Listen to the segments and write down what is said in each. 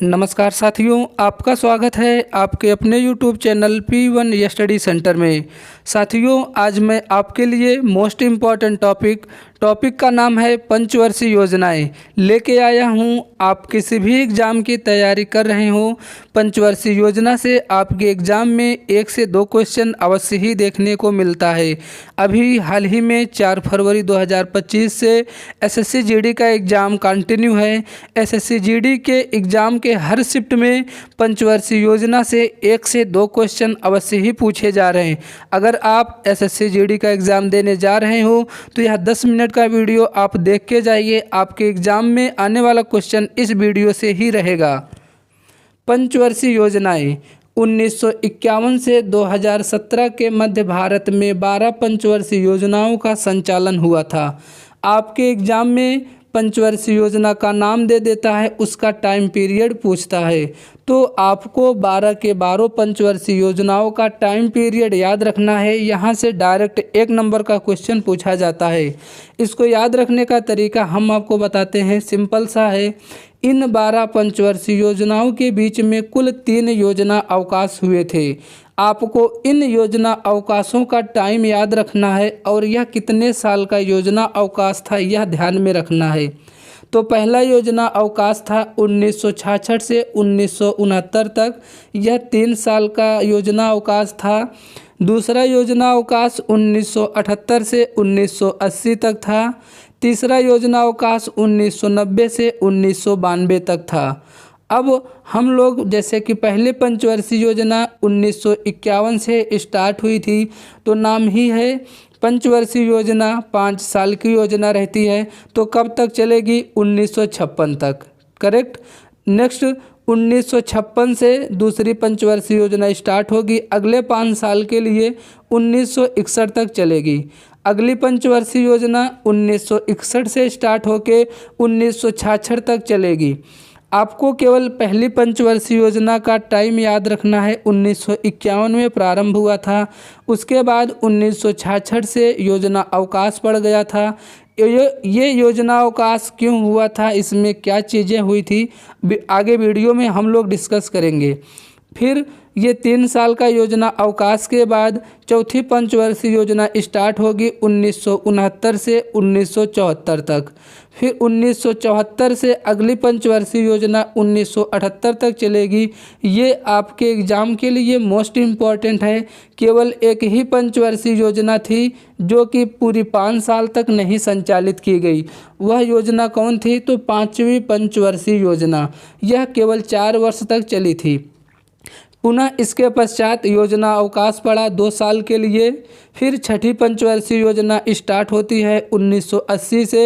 नमस्कार साथियों, आपका स्वागत है आपके अपने YouTube channel P1 study centre में। साथियों, आज मैं आपके लिए मोस्ट इम्पॉर्टेंट टॉपिक का नाम है पंचवर्षीय योजनाएं लेके आया हूं। आप किसी भी एग्ज़ाम की तैयारी कर रहे हो, पंचवर्षीय योजना से आपके एग्ज़ाम में 1 से 2 क्वेश्चन अवश्य ही देखने को मिलता है। अभी हाल ही में 4 फरवरी 2025 से एसएससी जीडी का एग्ज़ाम कंटिन्यू है। एसएससी जीडी के एग्ज़ाम के हर शिफ्ट में पंचवर्षीय योजना से 1 से 2 क्वेश्चन अवश्य ही पूछे जा रहे हैं। अगर आप एसएससी जीडी का एग्ज़ाम देने जा रहे हो तो यह 10 मिनट का वीडियो आप देख के जाइए। आपके एग्ज़ाम में आने वाला क्वेश्चन इस वीडियो से ही रहेगा। पंचवर्षीय योजनाएं 1951 से 2017 के मध्य भारत में 12 पंचवर्षीय योजनाओं का संचालन हुआ था। आपके एग्ज़ाम में पंचवर्षीय योजना का नाम दे देता है, उसका टाइम पीरियड पूछता है, तो आपको 12 के 12 पंचवर्षीय योजनाओं का टाइम पीरियड याद रखना है। यहाँ से डायरेक्ट 1 नंबर का क्वेश्चन पूछा जाता है। इसको याद रखने का तरीका हम आपको बताते हैं, सिंपल सा है। इन 12 पंचवर्षीय योजनाओं के बीच में कुल 3 योजना अवकाश हुए थे। आपको इन योजना अवकाशों का टाइम याद रखना है और यह कितने साल का योजना अवकाश था यह ध्यान में रखना है। तो पहला योजना अवकाश था 1966 से 1969 तक, यह 3 साल का योजना अवकाश था। दूसरा योजना अवकाश 1978 से 1980 तक था। तीसरा योजना अवकाश 1990 से 1992 तक था। अब हम लोग जैसे कि पहले पंचवर्षीय योजना 1951 से स्टार्ट हुई थी, तो नाम ही है पंचवर्षीय योजना। 5 साल की योजना रहती है, तो कब तक चलेगी? 1956 तक, करेक्ट। नेक्स्ट 1956 से दूसरी पंचवर्षीय योजना स्टार्ट होगी, अगले 5 साल के लिए 1961 तक चलेगी। अगली पंचवर्षीय योजना 1961 से स्टार्ट होके 1966 तक चलेगी। आपको केवल पहली पंचवर्षीय योजना का टाइम याद रखना है, 1951 में प्रारंभ हुआ था। उसके बाद 1966 से योजना अवकाश पड़ गया था। ये योजना अवकाश क्यों हुआ था, इसमें क्या चीज़ें हुई थी, आगे वीडियो में हम लोग डिस्कस करेंगे। फिर ये 3 साल का योजना अवकाश के बाद चौथी पंचवर्षीय योजना स्टार्ट होगी 1969 से 1974 तक। फिर 1974 से अगली पंचवर्षीय योजना 1978 तक चलेगी। ये आपके एग्ज़ाम के लिए मोस्ट इम्पॉर्टेंट है। केवल एक ही पंचवर्षीय योजना थी जो कि पूरी 5 साल तक नहीं संचालित की गई। वह योजना कौन थी? तो 5वीं पंचवर्षीय योजना। यह केवल 4 वर्ष तक चली थी। पुनः इसके पश्चात योजना अवकाश पड़ा 2 साल के लिए। फिर छठी पंचवर्षीय योजना स्टार्ट होती है 1980 से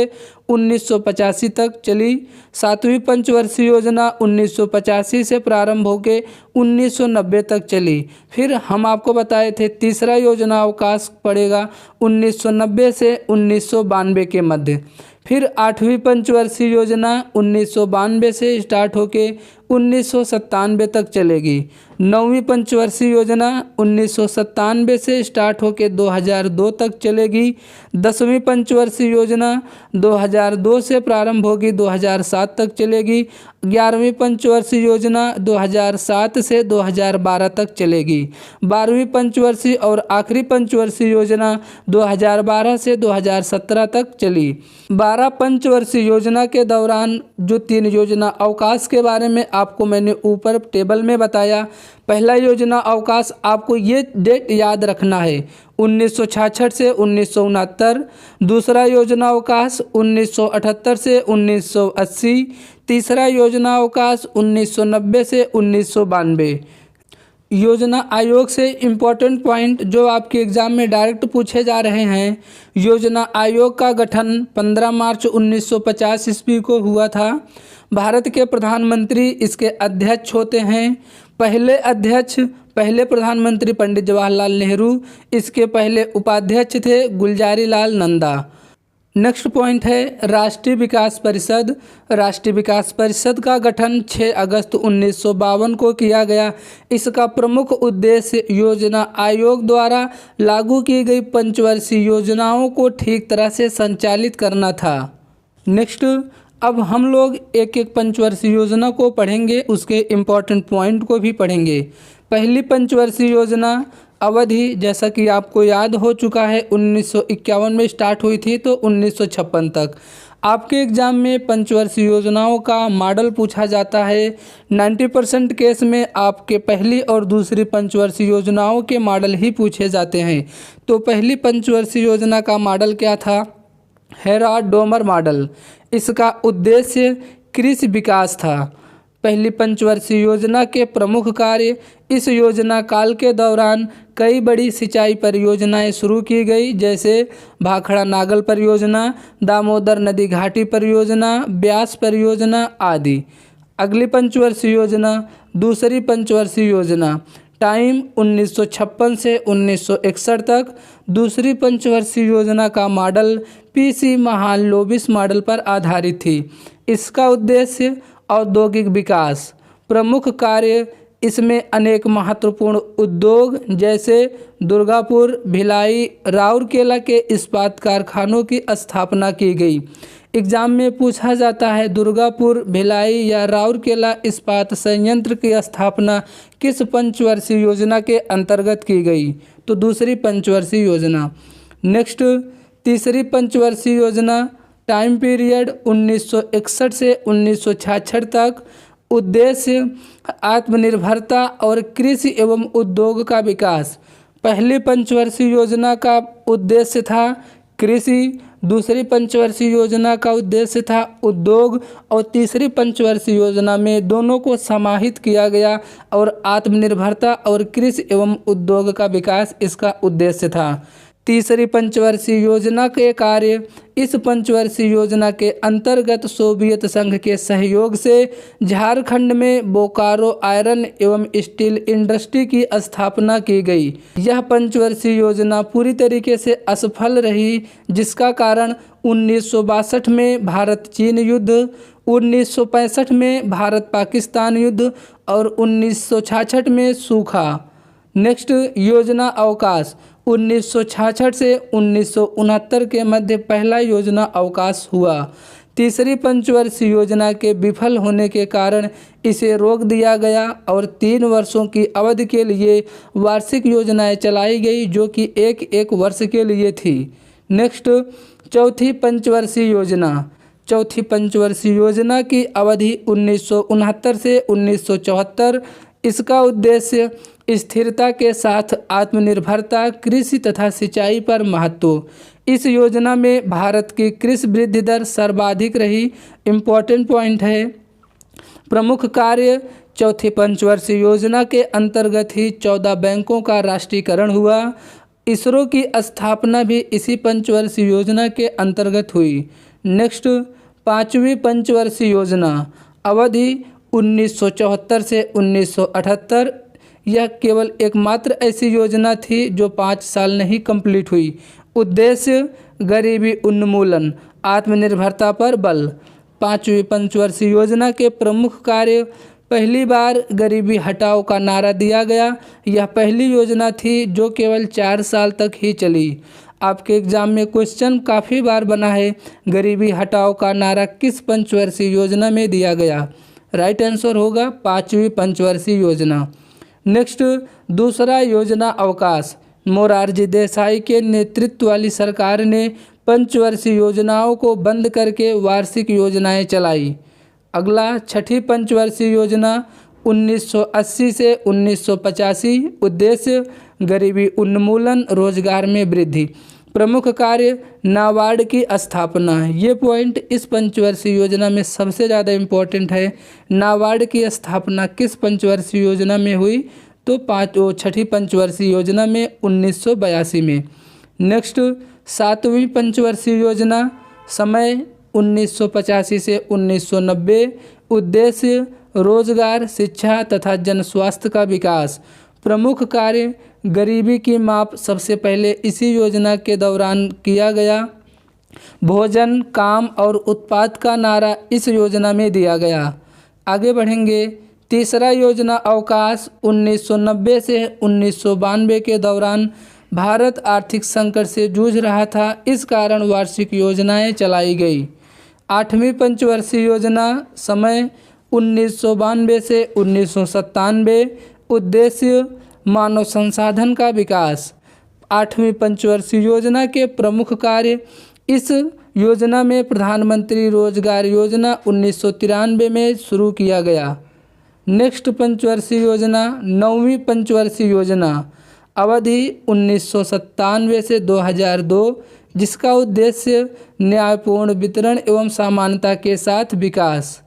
1985 तक चली। 7वीं पंचवर्षीय योजना 1985 से प्रारंभ होकर 1990 तक चली। फिर हम आपको बताए थे तीसरा योजना अवकाश पड़ेगा 1990 से 1992 के मध्य। फिर 8वीं पंचवर्षीय योजना 1992 से स्टार्ट होके 1997 तक चलेगी। 9वीं पंचवर्षीय योजना 1997 से स्टार्ट होके 2002 तक चलेगी। 10वीं पंचवर्षीय योजना 2002 से प्रारंभ होगी 2007 तक चलेगी। 11वीं पंचवर्षीय योजना 2007 से 2012 तक चलेगी। 12वीं पंचवर्षीय और आखिरी पंचवर्षीय योजना 2012 से 2017 तक चली। 12 पंचवर्षीय योजना के दौरान जो 3 योजना अवकाश के बारे में आपको मैंने ऊपर टेबल में बताया। पहला योजना अवकाश आपको ये डेट याद रखना है, 1966 से 1969। दूसरा योजना अवकाश 1978 से 1980। तीसरा योजना अवकाश 1990 से 1992। योजना आयोग से इम्पोर्टेंट पॉइंट जो आपके एग्ज़ाम में डायरेक्ट पूछे जा रहे हैं। योजना आयोग का गठन 15 मार्च 1950 ईस्वी को हुआ था। भारत के प्रधानमंत्री इसके अध्यक्ष होते हैं। पहले प्रधानमंत्री पंडित जवाहरलाल नेहरू, इसके पहले उपाध्यक्ष थे गुलजारी लाल नंदा। नेक्स्ट पॉइंट है राष्ट्रीय विकास परिषद। राष्ट्रीय विकास परिषद का गठन 6 अगस्त 1952 को किया गया। इसका प्रमुख उद्देश्य योजना आयोग द्वारा लागू की गई पंचवर्षीय योजनाओं को ठीक तरह से संचालित करना था। नेक्स्ट अब हम लोग एक एक पंचवर्षीय योजना को पढ़ेंगे, उसके इम्पोर्टेंट पॉइंट को भी पढ़ेंगे। पहली पंचवर्षीय योजना अवधि जैसा कि आपको याद हो चुका है 1951 में स्टार्ट हुई थी तो 1956 तक। आपके एग्ज़ाम में पंचवर्षीय योजनाओं का मॉडल पूछा जाता है। 90% केस में आपके पहली और दूसरी पंचवर्षीय योजनाओं के मॉडल ही पूछे जाते हैं। तो पहली पंचवर्षीय योजना का मॉडल क्या था? हेरा-डोमर मॉडल। इसका उद्देश्य कृषि विकास था। पहली पंचवर्षीय योजना के प्रमुख कार्य, इस योजना काल के दौरान कई बड़ी सिंचाई परियोजनाएं शुरू की गई, जैसे भाखड़ा नागल परियोजना, दामोदर नदी घाटी परियोजना, ब्यास परियोजना आदि। अगली पंचवर्षीय योजना, दूसरी पंचवर्षीय योजना, टाइम 1956 से 1961 तक। दूसरी पंचवर्षीय योजना का मॉडल पीसी महालनोबिस मॉडल पर आधारित थी। इसका उद्देश्य औद्योगिक विकास। प्रमुख कार्य, इसमें अनेक महत्वपूर्ण उद्योग जैसे दुर्गापुर, भिलाई, राउरकेला के इस्पात कारखानों की स्थापना की गई। एग्जाम में पूछा जाता है दुर्गापुर, भिलाई या राउरकेला इस्पात संयंत्र की स्थापना किस पंचवर्षीय योजना के अंतर्गत की गई? तो दूसरी पंचवर्षीय योजना। नेक्स्ट, तीसरी पंचवर्षीय योजना, टाइम पीरियड 1961 से 1966 तक। उद्देश्य आत्मनिर्भरता और कृषि एवं उद्योग का विकास। पहली पंचवर्षीय योजना का उद्देश्य था कृषि, दूसरी पंचवर्षीय योजना का उद्देश्य था उद्योग और तीसरी पंचवर्षीय योजना में दोनों को समाहित किया गया और आत्मनिर्भरता और कृषि एवं उद्योग का विकास इसका उद्देश्य था। तीसरी पंचवर्षीय योजना के कार्य, इस पंचवर्षीय योजना के अंतर्गत सोवियत संघ के सहयोग से झारखंड में बोकारो आयरन एवं स्टील इंडस्ट्री की स्थापना की गई। यह पंचवर्षीय योजना पूरी तरीके से असफल रही, जिसका कारण 1962 में भारत चीन युद्ध, 1965 में भारत पाकिस्तान युद्ध और 1966 में सूखा। नेक्स्ट, योजना अवकाश। 1966 से 1969 के मध्य पहला योजना अवकाश हुआ। तीसरी पंचवर्षीय योजना के विफल होने के कारण इसे रोक दिया गया और 3 वर्षों की अवधि के लिए वार्षिक योजनाएं चलाई गई, जो कि एक वर्ष के लिए थी। नेक्स्ट, चौथी पंचवर्षीय योजना। चौथी पंचवर्षीय योजना की अवधि 1969 से 1974। इसका उद्देश्य स्थिरता के साथ आत्मनिर्भरता, कृषि तथा सिंचाई पर महत्व। इस योजना में भारत की कृषि वृद्धि दर सर्वाधिक रही। इम्पोर्टेंट पॉइंट है, प्रमुख कार्य, चौथी पंचवर्षीय योजना के अंतर्गत ही 14 बैंकों का राष्ट्रीयकरण हुआ। इसरो की स्थापना भी इसी पंचवर्षीय योजना के अंतर्गत हुई। नेक्स्ट, पांचवी पंचवर्षीय योजना, अवधि 1974 से 1978। यह केवल एकमात्र ऐसी योजना थी जो 5 साल नहीं कंप्लीट हुई। उद्देश्य गरीबी उन्मूलन, आत्मनिर्भरता पर बल। पांचवी पंचवर्षीय योजना के प्रमुख कार्य, पहली बार गरीबी हटाओ का नारा दिया गया। यह पहली योजना थी जो केवल 4 साल तक ही चली। आपके एग्जाम में क्वेश्चन काफ़ी बार बना है, गरीबी हटाओ का नारा किस पंचवर्षीय योजना में दिया गया? राइट आंसर होगा पांचवी पंचवर्षीय योजना। नेक्स्ट, दूसरा योजना अवकाश। मोरारजी देसाई के नेतृत्व वाली सरकार ने पंचवर्षीय योजनाओं को बंद करके वार्षिक योजनाएं चलाई। अगला, छठी पंचवर्षीय योजना 1980 से 1985। उद्देश्य गरीबी उन्मूलन, रोजगार में वृद्धि। प्रमुख कार्य, नाबार्ड की स्थापना। ये पॉइंट इस पंचवर्षीय योजना में सबसे ज़्यादा इम्पोर्टेंट है। नाबार्ड की स्थापना किस पंचवर्षीय योजना में हुई? तो छठी पंचवर्षीय योजना में 1982 में। नेक्स्ट, सातवीं पंचवर्षीय योजना, समय 1985 से 1990। उद्देश्य रोजगार, शिक्षा तथा जन स्वास्थ्य का विकास। प्रमुख कार्य, गरीबी की माप सबसे पहले इसी योजना के दौरान किया गया। भोजन, काम और उत्पाद का नारा इस योजना में दिया गया। आगे बढ़ेंगे, तीसरा योजना अवकाश 1990 से 1992 के दौरान भारत आर्थिक संकट से जूझ रहा था, इस कारण वार्षिक योजनाएं चलाई गई। 8वीं पंचवर्षीय योजना, समय 1992 से 1997। उद्देश्य मानव संसाधन का विकास। 8वीं पंचवर्षीय योजना के प्रमुख कार्य। इस योजना में प्रधानमंत्री रोजगार योजना 1993 में शुरू किया गया। नेक्स्ट पंचवर्षीय योजना, 9वीं पंचवर्षीय योजना, अवधि 1997 से 2002, जिसका उद्देश्य न्यायपूर्ण वितरण एवं समानता के साथ विकास।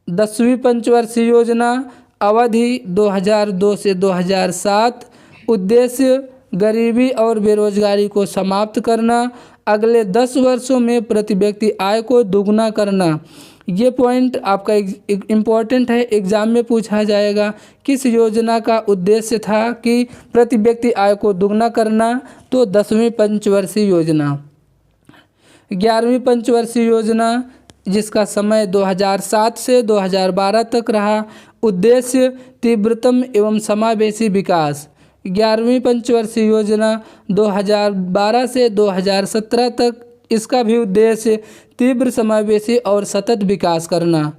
10वीं पंचवर्षीय योजना, अवधि 2002 से 2007, उद्देश्य गरीबी और बेरोजगारी को समाप्त करना, अगले 10 वर्षों में प्रति व्यक्ति आय को दोगुना करना। ये पॉइंट आपका इम्पॉर्टेंट है, एग्जाम में पूछा जाएगा। किस योजना का उद्देश्य था कि प्रति व्यक्ति आय को दोगुना करना? तो 10वीं पंचवर्षीय योजना। 11वीं पंचवर्षीय योजना, जिसका समय 2007 से 2012 तक रहा, उद्देश्य तीव्रतम एवं समावेशी विकास। 11वीं पंचवर्षीय योजना 2012 से 2017 तक, इसका भी उद्देश्य तीव्र समावेशी और सतत विकास करना।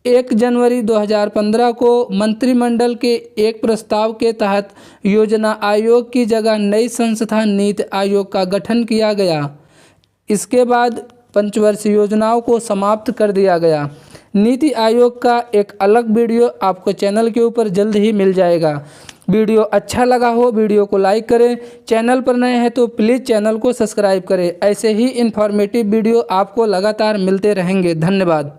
1 जनवरी 2015 को मंत्रिमंडल के एक प्रस्ताव के तहत योजना आयोग की जगह नई संस्था नीति आयोग का गठन किया गया। इसके बाद पंचवर्षीय योजनाओं को समाप्त कर दिया गया। नीति आयोग का एक अलग वीडियो आपको चैनल के ऊपर जल्द ही मिल जाएगा। वीडियो अच्छा लगा हो वीडियो को लाइक करें, चैनल पर नए हैं तो प्लीज़ चैनल को सब्सक्राइब करें। ऐसे ही इन्फॉर्मेटिव वीडियो आपको लगातार मिलते रहेंगे। धन्यवाद।